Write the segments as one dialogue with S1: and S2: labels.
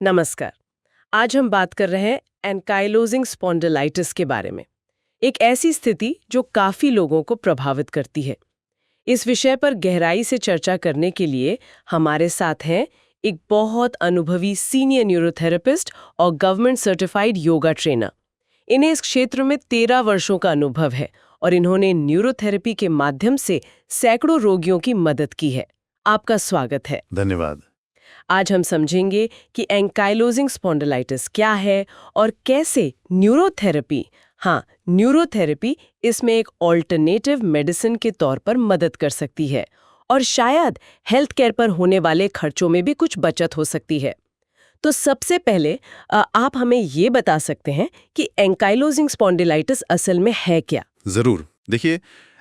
S1: नमस्कार। आज हम बात कर रहे हैं एंकाइलोजिंग स्पॉन्डिलाइटिस के बारे में। एक ऐसी स्थिति जो काफी लोगों को प्रभावित करती है। इस विषय पर गहराई से चर्चा करने के लिए हमारे साथ हैं एक बहुत अनुभवी सीनियर न्यूरोथेरेपिस्ट और गवर्नमेंट सर्टिफाइड योगा ट्रेनर। इन्हें इस क्षेत्र में 13 वर्षों का अनुभव है और इन्होंने न्यूरोथेरेपी के माध्यम से सैकड़ों रोगियों की मदद की है। आपका स्वागत है।
S2: धन्यवाद।
S1: आज हम समझेंगे कि एंकाइलोजिंग स्पॉन्डिलाइटिस क्या है और कैसे न्यूरोथेरेपी इसमें एक ऑल्टरनेटिव मेडिसिन के तौर पर मदद कर सकती है और शायद हेल्थ केयर पर होने वाले खर्चों में भी कुछ बचत हो सकती है। तो सबसे पहले आप हमें ये बता सकते हैं कि एंकाइलोजिंग स्पॉन्डिलाइटिस असल में है क्या?
S2: जरूर। देखिए,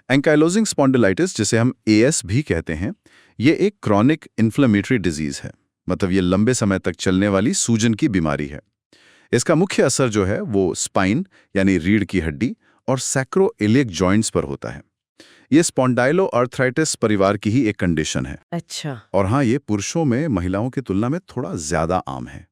S2: एंकाइलोजिंग स्पॉन्डिलाइटिस, जिसे हम एएस भी कहते हैं, ये एक क्रॉनिक इन्फ्लेमेटरी डिजीज है। मतलब ये लंबे समय तक चलने वाली सूजन की बीमारी है। इसका मुख्य असर जो है वो स्पाइन यानी रीढ़ की हड्डी और सैक्रोइलियक जॉइंट्स पर होता है। ये स्पॉन्डाइलोआर्थराइटिस परिवार की ही एक कंडीशन है।
S1: अच्छा।
S2: और हाँ, ये पुरुषों में महिलाओं की तुलना में थोड़ा ज्यादा आम है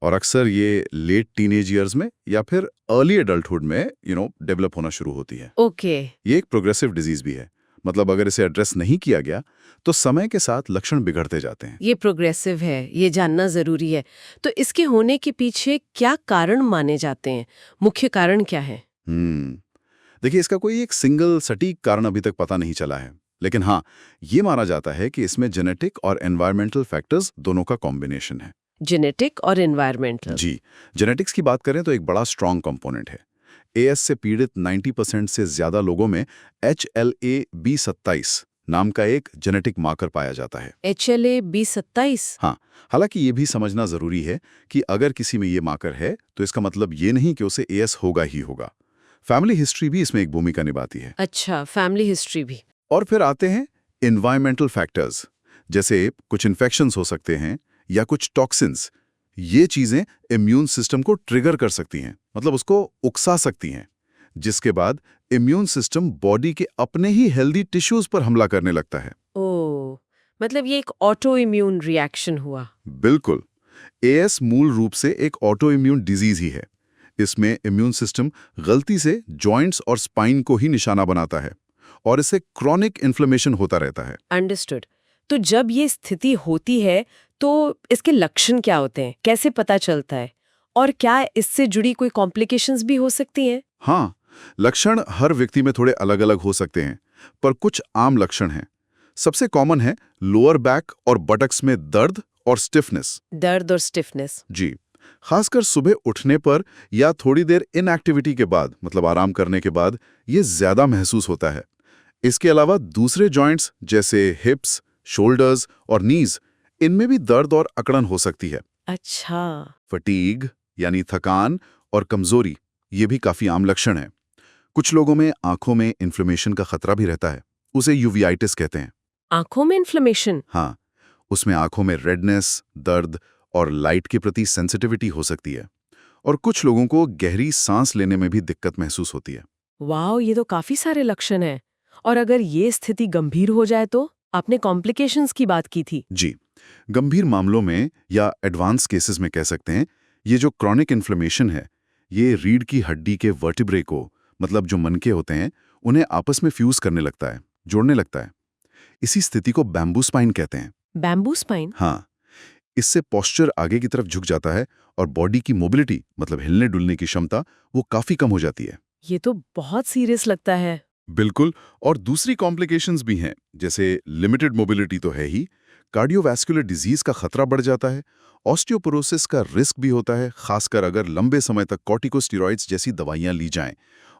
S2: और अक्सर ये लेट टीनेज ईयर्स में या फिर अर्ली एडल्टहुड में डेवलप होना शुरू होती है।
S1: ओके।
S2: ये एक प्रोग्रेसिव डिजीज भी है। मतलब अगर इसे एड्रेस नहीं किया गया तो समय के साथ लक्षण बिगड़ते जाते हैं।
S1: ये प्रोग्रेसिव है, ये जानना जरूरी है। तो इसके होने के पीछे क्या कारण माने जाते हैं? मुख्य कारण क्या है?
S2: देखिए, इसका कोई एक सिंगल सटीक कारण अभी तक पता नहीं चला है, लेकिन हाँ, ये माना जाता है कि इसमें जेनेटिक और एनवायरमेंटल फैक्टर्स दोनों का कॉम्बिनेशन है।
S1: जेनेटिक और एनवायरमेंटल।
S2: जी, जेनेटिक्स की बात करें तो एक बड़ा स्ट्रॉन्ग कंपोनेंट है। एएस से पीड़ित 90% से ज्यादा लोगों में HLA-B27 नाम का एक जेनेटिक मार्कर पाया जाता है।
S1: HLA-B27?
S2: हाँ, हालांकि ये भी समझना जरूरी है कि अगर किसी में ये मार्कर है तो इसका मतलब ये नहीं कि उसे एएस होगा ही होगा। फैमिली हिस्ट्री भी इसमें एक भूमिका निभाती है।
S1: अच्छा, फैमिली हिस्ट्री भी।
S2: और फिर आते हैं एनवायरमेंटल फैक्टर्स, जैसे कुछ इन्फेक्शंस हो सकते हैं या कुछ टॉक्सिन्स। ये चीजें इम्यून सिस्टम को ट्रिगर कर सकती हैं, मतलब उसको उकसा सकती हैं, जिसके बाद इम्यून सिस्टम बॉडी के अपने ही हेल्दी टिश्यूज पर हमला करने लगता है।
S1: ओह, मतलब ये एक ऑटो इम्यून रिएक्शन हुआ।
S2: बिल्कुल। एएस मूल रूप से एक ऑटो इम्यून डिजीज ही है। इसमें इम्यून सिस्टम गलती से जॉइंट्स और स्पाइन को ही निशाना बनाता है और इससे क्रॉनिक इन्फ्लेमेशन होता रहता है।
S1: अंडरस्टूड। तो जब ये स्थिति होती है तो इसके लक्षण क्या होते हैं? कैसे पता चलता है? और क्या इससे जुड़ी कोई कॉम्प्लिकेशंस भी हो सकती हैं?
S2: हाँ, लक्षण हर व्यक्ति में थोड़े अलग अलग हो सकते हैं, पर कुछ आम लक्षण हैं। सबसे कॉमन है लोअर बैक और बटक्स में दर्द और स्टिफनेस।
S1: दर्द और स्टिफनेस।
S2: जी, खासकर सुबह उठने पर या थोड़ी देर इनएक्टिविटी के बाद, मतलब आराम करने के बाद, ये ज्यादा महसूस होता है। इसके अलावा दूसरे जॉइंट्स जैसे हिप्स, शोल्डर्स और नीज, इनमें भी दर्द और अकड़न हो सकती है।
S1: अच्छा।
S2: फटीग यानी थकान और कमजोरी, ये भी काफी आम लक्षण है। कुछ लोगों में आंखों में इन्फ्लेमेशन का खतरा भी रहता है, उसे यूवीआइटिस कहते हैं।
S1: आंखों में इन्फ्लेमेशन?
S2: हाँ, उसमें आंखों में रेडनेस, दर्द और लाइट के प्रति सेंसिटिविटी हो सकती है। और कुछ लोगों को गहरी सांस लेने में भी दिक्कत महसूस होती है।
S1: वाह, ये तो काफी सारे लक्षण हैं। और अगर ये स्थिति गंभीर हो जाए तो? आपने कॉम्प्लिकेशंस की बात की थी।
S2: जी, गंभीर मामलों में या एडवांस केसेस में कह सकते हैं, ये जो क्रॉनिक इन्फ्लेमेशन है, ये रीढ़ की हड्डी के वर्टिब्रे को, मतलब जो मनके होते हैं, उन्हें आपस में फ्यूज करने लगता है, जोड़ने लगता है। इसी स्थिति को बैम्बू स्पाइन कहते हैं।
S1: Bamboo spine?
S2: हाँ, इससे पोस्चर आगे की तरफ झुक जाता है और बॉडी की मोबिलिटी, मतलब हिलने डुलने की क्षमता, वो काफी कम हो जाती है।
S1: ये तो बहुत सीरियस लगता है।
S2: बिल्कुल। और दूसरी कॉम्प्लिकेशंस भी हैं, जैसे लिमिटेड मोबिलिटी तो है ही, कार्डियोवैस्कुलर डिजीज का खतरा बढ़ जाता है, ऑस्टियोपोरोसिस का रिस्क भी होता है, खासकर अगर लंबे समय तक कॉर्टिकोस्टेरॉइड्स जैसी दवाइयां ली जाएं।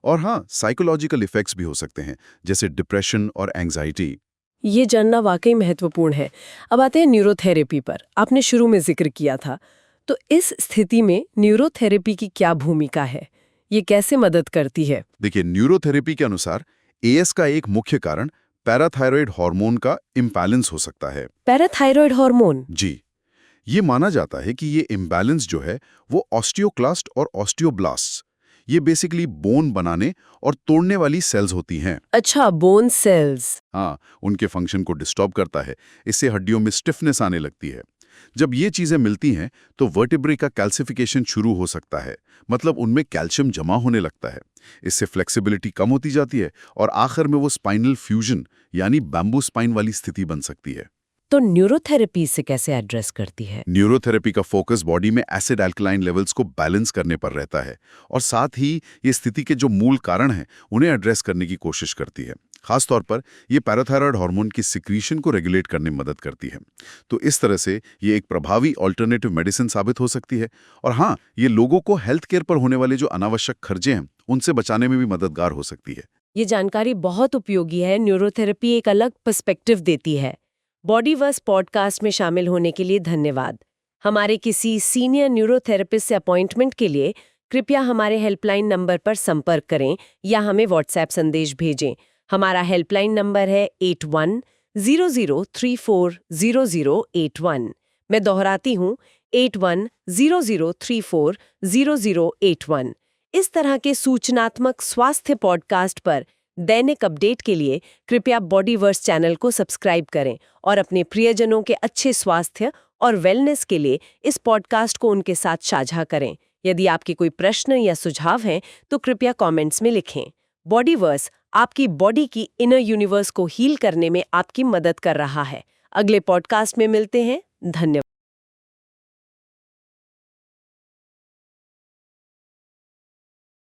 S2: और हाँ, साइकोलॉजिकल इफेक्ट्स भी हो सकते हैं, जैसे डिप्रेशन और एंग्जाइटी।
S1: ये जानना वाकई महत्वपूर्ण है। अब आते हैं न्यूरोथेरेपी पर। आपने शुरू में जिक्र किया था, तो इस स्थिति में न्यूरोथेरेपी की क्या भूमिका है? ये कैसे मदद करती है?
S2: देखिए, न्यूरोथेरेपी के अनुसार एएस का एक मुख्य कारण पैराथायरॉयड हार्मोन का इम्बैलेंस हो सकता है।
S1: Parathyroid hormone?
S2: जी, ये माना जाता है कि ये इम्बैलेंस जो है वो ऑस्टियोक्लास्ट और ऑस्टियोब्लास्ट, ये बेसिकली बोन बनाने और तोड़ने वाली सेल्स होती हैं।
S1: अच्छा, बोन सेल्स।
S2: हाँ, उनके फंक्शन को डिस्टर्ब करता है। इससे हड्डियों में स्टिफनेस आने लगती है। जब ये चीजें मिलती हैं तो वर्टिब्रे का कैल्सिफिकेशन शुरू हो सकता है, मतलब उनमें कैल्शियम जमा होने लगता है। इससे फ्लेक्सिबिलिटी कम होती जाती है और आखिर में वो स्पाइनल फ्यूजन यानी बैम्बू स्पाइन वाली स्थिति बन सकती है।
S1: तो न्यूरोथेरेपी इसे कैसे एड्रेस करती है?
S2: न्यूरोथेरेपी का फोकस बॉडी में एसिड अल्कलाइन लेवल्स को बैलेंस करने पर रहता है और साथ ही ये स्थिति के जो मूल कारण हैं उन्हें एड्रेस करने की कोशिश करती है। खासतौर पर ये पैराथायरॉयड हार्मोन की सिक्रीशन को रेगुलेट करने में मदद करती है। तो इस तरह से ये एक प्रभावी ऑल्टरनेटिव मेडिसिन साबित हो सकती है और हाँ, ये लोगों को हेल्थ केयर पर होने वाले जो अनावश्यक खर्चे हैं उनसे बचाने में भी मददगार हो सकती है।
S1: ये जानकारी बहुत उपयोगी है। न्यूरोथेरेपी एक अलग पर्सपेक्टिव देती है। बॉडीवर्स पॉडकास्ट में शामिल होने के लिए धन्यवाद। हमारे किसी सीनियर न्यूरोथेरेपिस्ट से अपॉइंटमेंट के लिए कृपया हमारे हेल्पलाइन नंबर पर संपर्क करें या हमें व्हाट्सएप संदेश भेजें। हमारा हेल्पलाइन नंबर है 8100340081। मैं दोहराती हूँ 8100340081। इस तरह के सूचनात्मक स्वास्थ्य पॉडकास्ट पर दैनिक अपडेट के लिए कृपया बॉडीवर्स चैनल को सब्सक्राइब करें और अपने प्रियजनों के अच्छे स्वास्थ्य और वेलनेस के लिए इस पॉडकास्ट को उनके साथ साझा करें। यदि आपके कोई प्रश्न या सुझाव हैं तो कृपया कमेंट्स में लिखें। बॉडीवर्स आपकी बॉडी की इनर यूनिवर्स को हील करने में आपकी मदद कर रहा है। अगले पॉडकास्ट में मिलते हैं। धन्यवाद।